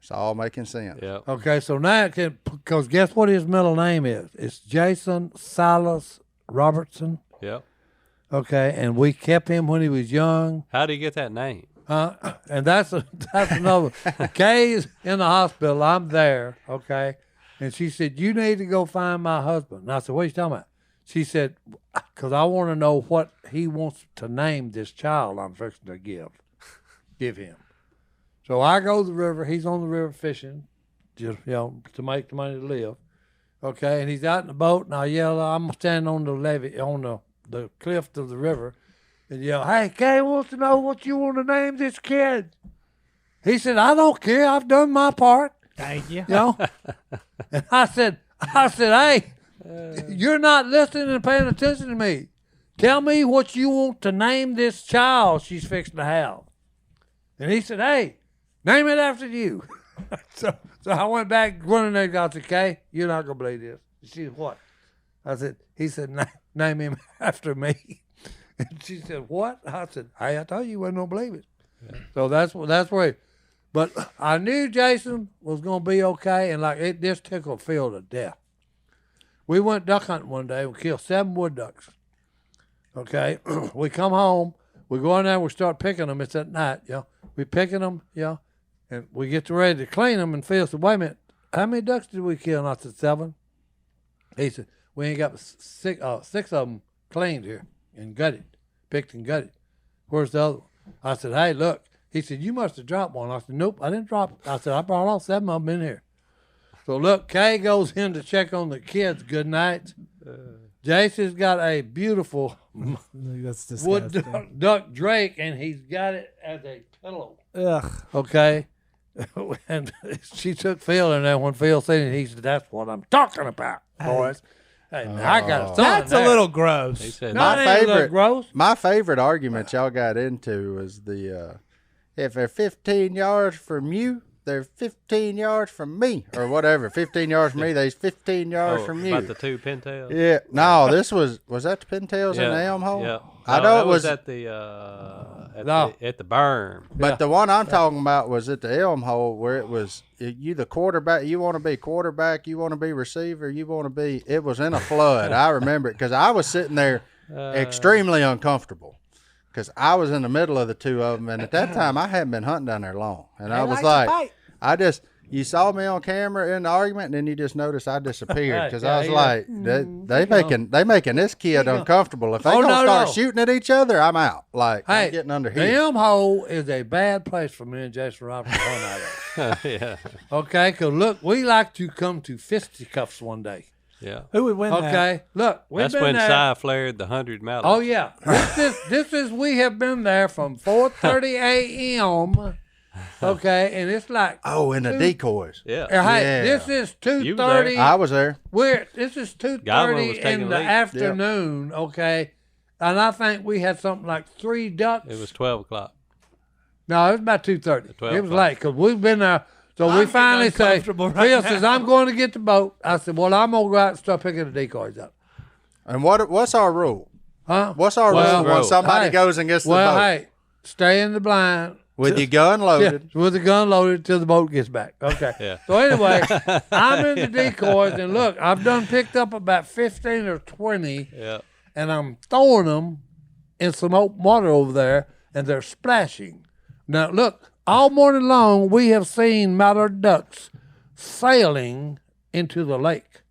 It's all making sense. Yeah. Okay, so now, because guess what his middle name is? It's Jason Silas Robertson. Yeah. Okay, and we kept him when he was young. How do you get that name? And that's another. Kay's in the hospital. I'm there. Okay, and she said, "You need to go find my husband." And I said, "What are you talking about?" She said, "Because I want to know what he wants to name this child I'm fixing to give him." So I go to the river. He's on the river fishing, just to make the money to live. Okay, and he's out in the boat, and I yell, I'm standing on the levee, on the cliff of the river, and yell, "Hey, Kay wants to know what you want to name this kid." He said, "I don't care. I've done my part." Thank you. And I said, "Hey, you're not listening and paying attention to me. Tell me what you want to name this child she's fixing to have." And he said, "Hey, name it after you." So I went back running there. I said, "Kay, you're not gonna believe this." She said, "What?" I said, "He said, name him after me." And she said, "What?" I said, "Hey, I told you you wasn't gonna believe it." Yeah. So that's where. But I knew Jason was gonna be okay, and like it just tickled Phil to death. We went duck hunting one day. We killed 7 wood ducks. Okay, we come home. We go in there. We start picking them. It's at night. We picking them. And we get ready to clean them, and Phil said, "Wait a minute, how many ducks did we kill?" And I said, 7. He said, "We ain't got 6 of them cleaned here and gutted, picked and gutted. Where's the other one?" I said, "Hey, look." He said, "You must have dropped one." I said, "Nope, I didn't drop it." I said, "I brought all 7 of them in here." So look, Kay goes in to check on the kids. Good night. Jason's got a beautiful That's wood disgusting. duck drake, and he's got it as a pillow. Ugh. Okay. And she took Phil in there. When Phil seen it, he said, "That's what I'm talking about, boys." Hey, now I got a son That's there. a little gross. He said, No, My it ain't a little favorite- gross. My favorite argument y'all got into was the if they're 15 yards from you, they're 15 yards from me, or whatever. 15 yards from me, they's 15 yards from you. about the 2 pintails? Yeah, no, this was that the pintails in the elm hole? Yeah. I No, know that it was at the at the berm. But the one I'm talking about was at the Elm Hole, where it was you the quarterback. You want to be quarterback. You want to be receiver. You want to be. It was in a flood. I remember it because I was sitting there extremely uncomfortable because I was in the middle of the two of them, and at that time I hadn't been hunting down there long, and I was like, you saw me on camera in the argument, and then you just noticed I disappeared because I was like, they making this kid uncomfortable. If they gonna start shooting at each other, I'm out. Like, I'm getting under here. The Elm Hole is a bad place for me and Jase Robertson to hunt out of. Yeah. Okay, because look, we like to come to fisticuffs one day. Yeah. Who would win that? Okay, look, That's when Si flared the 100 mallards. Oh yeah, this is we have been there from 4:30 a.m. Okay, and it's like in the decoys. Yeah. Hey, this is 2:30. I was there. This is 2:30 in the afternoon. Okay, and I think we had something like 3 ducks. It was 12 o'clock. No, it was about 2:30. 12 It was late because we've been there. So we finally say, Phil says, "I'm going to get the boat." I said, "Well, I'm gonna go out and start picking the decoys up." And what's our rule? Huh? What's our rule when somebody goes and gets the boat? Well, hey, stay in the blind. With your gun loaded. Yeah, with the gun loaded till the boat gets back. Okay. Yeah. So anyway, I'm in the decoys, and look, I've done picked up about 15 or 20, and I'm throwing them in some open water over there, and they're splashing. Now, look, all morning long, we have seen mallard ducks sailing into the lake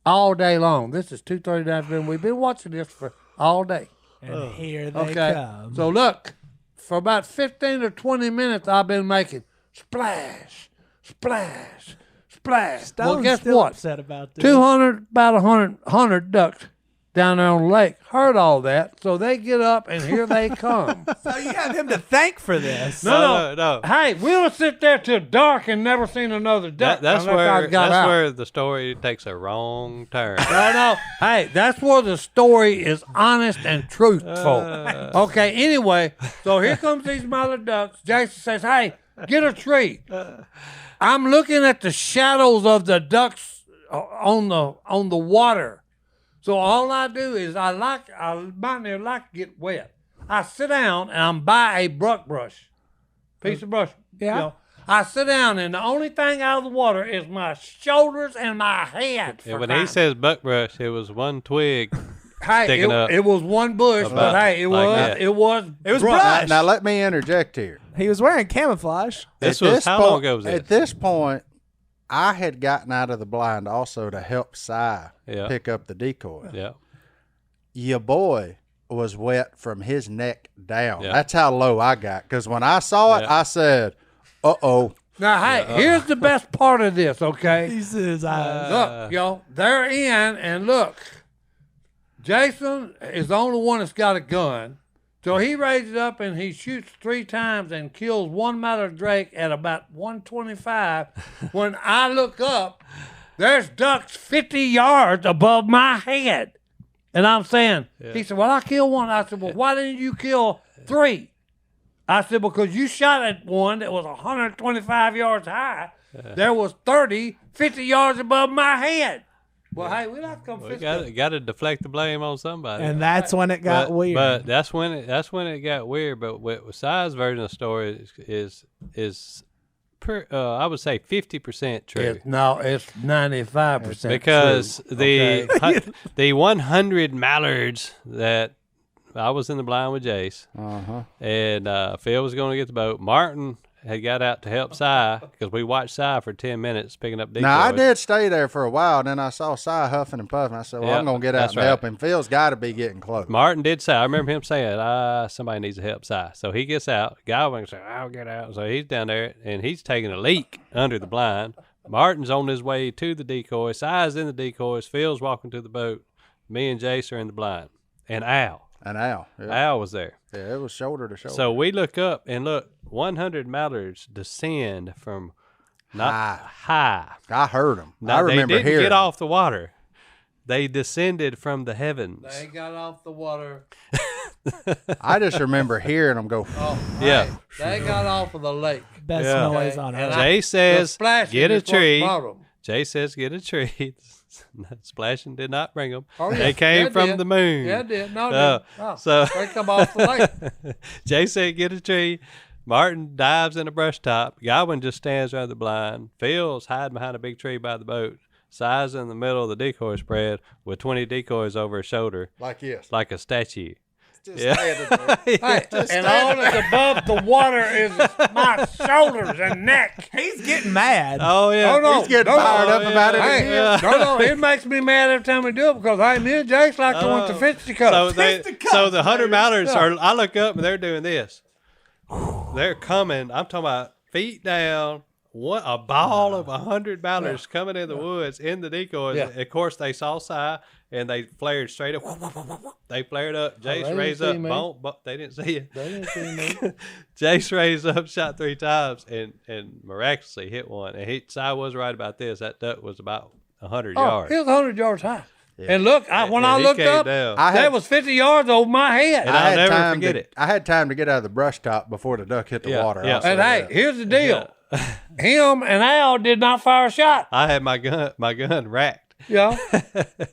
all day long. This is 2:30 in the afternoon. We've been watching this for all day. And here they come. So look, for about 15 or 20 minutes, I've been making splash, splash, splash. Stone's well, guess still what? upset about this. 100 ducks down there on the lake heard all that, so they get up and here they come. So you have him to thank for this. No. Hey, we'll sit there till dark and never seen another duck. That's where the story takes a wrong turn. No. Hey, that's where the story is honest and truthful. Okay, anyway, so here comes these mallard ducks. Jason says, "Hey, get a tree." I'm looking at the shadows of the ducks on the water. So all I do is I might like to get wet. I sit down and I'm by a piece of brush. Yeah. You know, I sit down and the only thing out of the water is my shoulders and my head. When he says buckbrush, it was one twig sticking up. It was one bush, but hey, it was brush. Now let me interject here. He was wearing camouflage. How long ago was this? At this point, I had gotten out of the blind also to help Si pick up the decoy. Yeah. Your boy was wet from his neck down. Yeah. That's how low I got. Because when I saw it, I said, uh-oh. Now, hey, here's the best part of this, okay? He says, look, y'all, they're in, and look, Jason is the only one that's got a gun. So he raises up and he shoots 3 times and kills one mallard drake at about 125. When I look up, there's ducks 50 yards above my head. And I'm saying, he said, well, I killed one. I said, well, why didn't you kill 3? I said, because you shot at one that was 125 yards high. There was 50 yards above my head. Well, hey, we like to come fish. Got to deflect the blame on somebody, and that's when it got weird. But that's when it got weird. But with Si's version of the story is I would say 50% true. It's 95% because true. the 100 mallards that I was in the blind with Jase, and Phil was going to get the boat. Martin had got out to help Si because we watched Si for 10 minutes picking up decoys. Now, I did stay there for a while, and then I saw Si huffing and puffing. I said, well, I'm going to get out and help him. Phil's got to be getting close. Martin did say, I remember him saying, somebody needs to help Si. So he gets out. Godwin said, I'll get out. So he's down there, and he's taking a leak under the blind. Martin's on his way to the decoys. Si's in the decoys. Phil's walking to the boat. Me and Jase are in the blind. And Al. Yeah. Al was there. Yeah, it was shoulder to shoulder. So we look up and look, 100 mallards descend from high. I heard them. Now, I remember they didn't get off the water. They descended from the heavens. They got off the water. I just remember hearing them go. They got off of the lake. Best noise on earth. Jay says, get a tree. Jay says, get a tree. Splashing did not bring them. Oh, yeah. They came That from did. the moon. Yeah, it did. No, it didn't. Oh, so they come off the lake. Jay said, "Get a tree." Martin dives in a brush top. Godwin just stands around the blind. Phil's hiding behind a big tree by the boat. Si's in the middle of the decoy spread with 20 decoys over his shoulder, Like this. like a statue. Just Yeah. standing there. Hey, and all that's above the water is my shoulders and neck. He's getting mad. Oh yeah. Oh, no. He's getting No, fired no, up yeah. about it Hey, again. no, it makes me mad every time we do it because me and Jase like to want the fisticuffs. So the 100 mallards are. I look up and they're doing this. They're coming. I'm talking about feet down. A ball of 100 mallards coming in the woods in the decoys. Yeah. Of course, they saw Si and they flared straight up. They flared up. Jace didn't raised see up. me. Boom, they didn't see you. They didn't see me. Jace raised up, shot 3 times, and miraculously hit one. And Si was right about this. That duck was about 100 Oh, yards. he was 100 yards high. And look, when I he looked came up, down. that was 50 yards over my head. And I'll never time forget to, it. I had time to get out of the brush top before the duck hit the Yeah, water. yeah. I'll say And hey, that. here's the deal. Him and Al did not fire a shot. I had my gun racked. You know?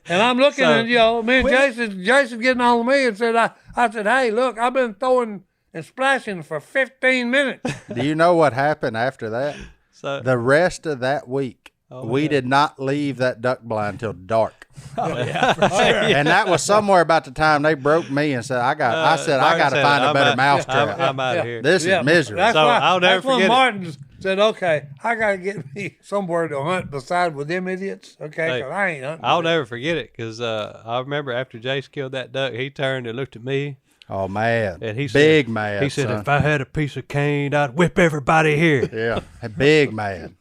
And I'm looking So- and, me and Jason getting on me and said, I said, hey, look, I've been throwing and splashing for 15 minutes. Do you know what happened after that? So The rest of that week, we did not leave that duck blind till dark. And that was somewhere about the time they broke me and said, I got to find a better mousetrap. I'm out of here. This is miserable. That's So why, I'll never that's when forget it. Martin said, okay, I got to get me somewhere to hunt beside with them idiots. Okay, Hey, because I ain't hunting. I'll with them. never forget it because I remember after Jace killed that duck, he turned and looked at me Oh, man. and he big said, mad. He said, son. if I had a piece of cane, I'd whip everybody here. Yeah. Big man.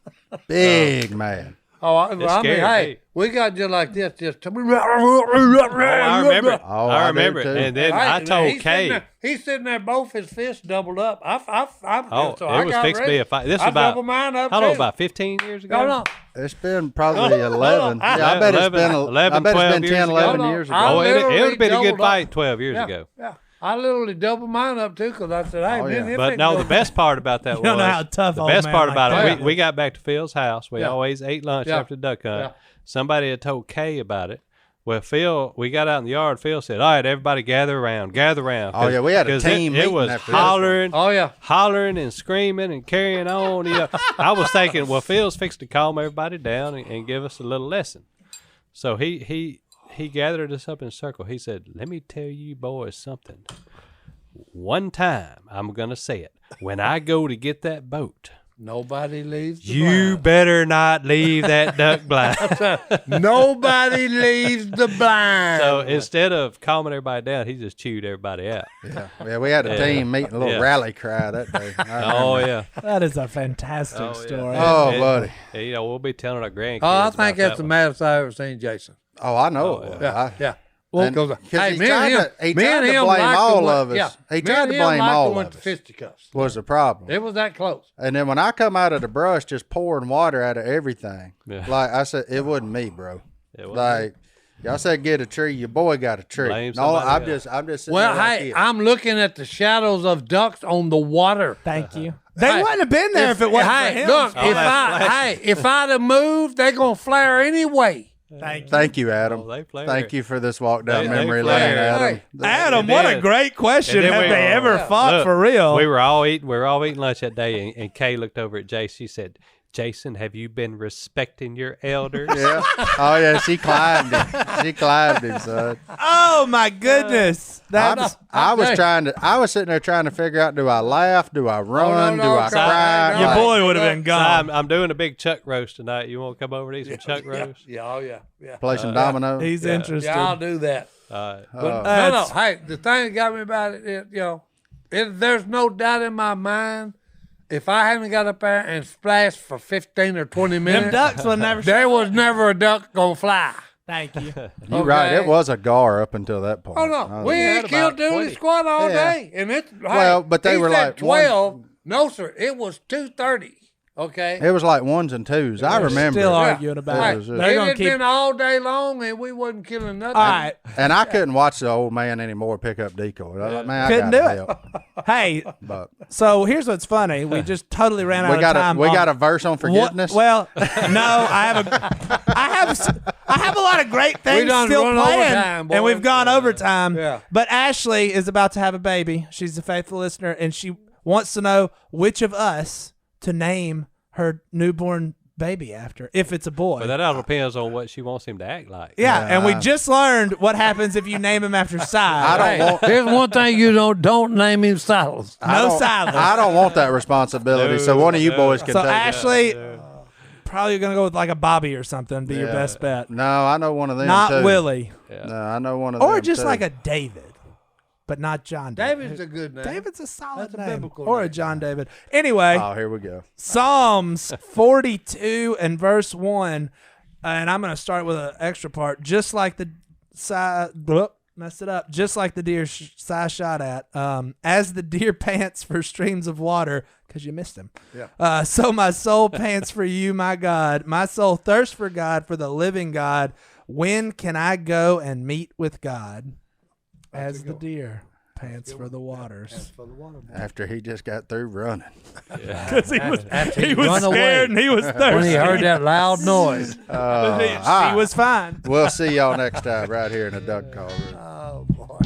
Big man. Oh, I mean, scared hey, me. we got just like this. Just I remember it. Oh, I I do remember it. too. And then I told Kay. He's sitting there, both his fists doubled up. Oh, So I it was got fixed to ready. be a fight. This I was about, doubled mine up how long, too. about 15 years ago? No. It's been probably 11. I Yeah, I bet 11, it's been 11, I bet 12 it's been 10, years ago. 11 No, years I ago. Oh, it would literally have been a good doubled up. fight 12 years ago. Yeah. I literally doubled mine up too because I said, hey, Oh, man, yeah. if But it no, goes- the best part about that You don't know how was tough the old best man part like about that it. We got back to Phil's house. We Yeah. always ate lunch Yeah. after the duck hunt. Yeah. Somebody had told Kay about it. Well, Phil, we got out in the yard. Phil said, "All right, everybody, gather around." Oh, yeah, we had a 'Cause team It meeting was after this. hollering, Oh, yeah. hollering and screaming and carrying on. You know, I was thinking, well, Phil's fixed to calm everybody down and give us a little lesson. So he gathered us up in a circle. He said, "Let me tell you boys something. One time, I'm gonna say it. When I go to get that boat, Nobody leaves the you blind. better not leave that duck blind." Nobody leaves the blind. So instead of calming everybody down, he just chewed everybody out. Yeah, we had a team meeting, a little Yeah. rally cry that day. I Oh remember. yeah. That is a fantastic Oh, yeah. story. Oh, And- buddy. and, you know, we'll be telling our grandkids. I about think that's that the one. maddest I've ever seen Jason. Oh, I know. Oh, it was. Yeah, I- yeah. And- Because, 'cause he me and tried him, to- he me tried and to him blame like all the one- of us. Yeah, He me tried and to him blame like all the of one us. to fisticuffs. Was the problem. It was that close. And then when I come out of the brush just pouring water out of everything, Yeah. like I said, it wasn't me, bro. It wasn't Like y'all said, get a tree. Your boy got a tree. Blame No, somebody I'm else. just sitting Well, there like hey, this. I'm looking at the shadows of ducks on the water. Thank you. They Hey, wouldn't have been there if it wasn't hey, for him. look, Oh, that's if I'd have moved, they're gonna flare anyway. Thank you. Thank you, Adam. Oh, they flared. Thank you for this walk down They memory flared. lane, Adam. Hey. Adam, And what a then- great question. and then Have we- they ever Yeah. fought Look, for real? We were all eating lunch that day, and Kay looked over at Jace. She said, "Jason, have you been respecting your elders?" Yeah. Oh yeah, she climbed him. She climbed him, son. Oh my goodness. That's I was sitting there trying to figure out: do I laugh? Do I run? no, do I Kyle, cry? no. your Like, boy would have been So gone. I'm doing a big chuck roast tonight. You want to come over and eat some chuck roast? Yeah, oh yeah, yeah. play some dominoes. He's interested. Yeah, I'll do that. Uh, But no. That's- Hey, the thing that got me about there's no doubt in my mind. If I hadn't got up there and splashed for 15 or 20 Them minutes, ducks will never. there was never a duck gonna fly. Thank you. You're right. okay. It was a gar up until that point. Oh no, we had ain't killed about doing 20. the squad all Yeah. day, and it's Well, but they he were said like 12. No, sir, it was 2:30. Okay. It was like ones and twos. I remember. Still it. arguing about It it. was just- They're It gonna had keep. been all day long, and we wasn't killing nothing. All right. And I couldn't watch the old man anymore pick up decoy. I was like, man, I Couldn't gotta do it. help. Hey, But so here's what's funny. We just totally ran out we of got time. we on- got a verse on forgiveness. Well, no, I have a lot of great things done still run playing, overtime, and boy. we've gone overtime. Yeah. But Ashley is about to have a baby. She's a faithful listener, and she wants to know which of us to name her newborn baby after, if it's a boy. But that all depends on what she wants him to act like. Yeah, and we just learned what happens if you name him after Si. Here's one thing you don't name him Silas. No Silas. I don't want that responsibility, so one of you boys can So take Ashley, probably gonna go with like a Bobby or something. Be it. your Yeah. best bet. No, I know one of them Not too. Willie, No, I know one of them or just too. like a David, but not John. David's a good name. David's a solid That's a name, biblical or a name. John David. Anyway, Oh, here we go. Psalms 42 and verse 1, and I'm going to start with an extra part, just like the messed it up, just like the deer Si shot at, as the deer pants for streams of water, because you missed him. Yeah. So my soul pants for you, my God. My soul thirsts for God, for the living God. When can I go and meet with God? As the deer pants for the waters. After he just got through running. Because he was run away. scared and he was thirsty. When he heard that loud noise. She was fine. We'll see y'all next time right here in the Duck Call Room. Oh, boy.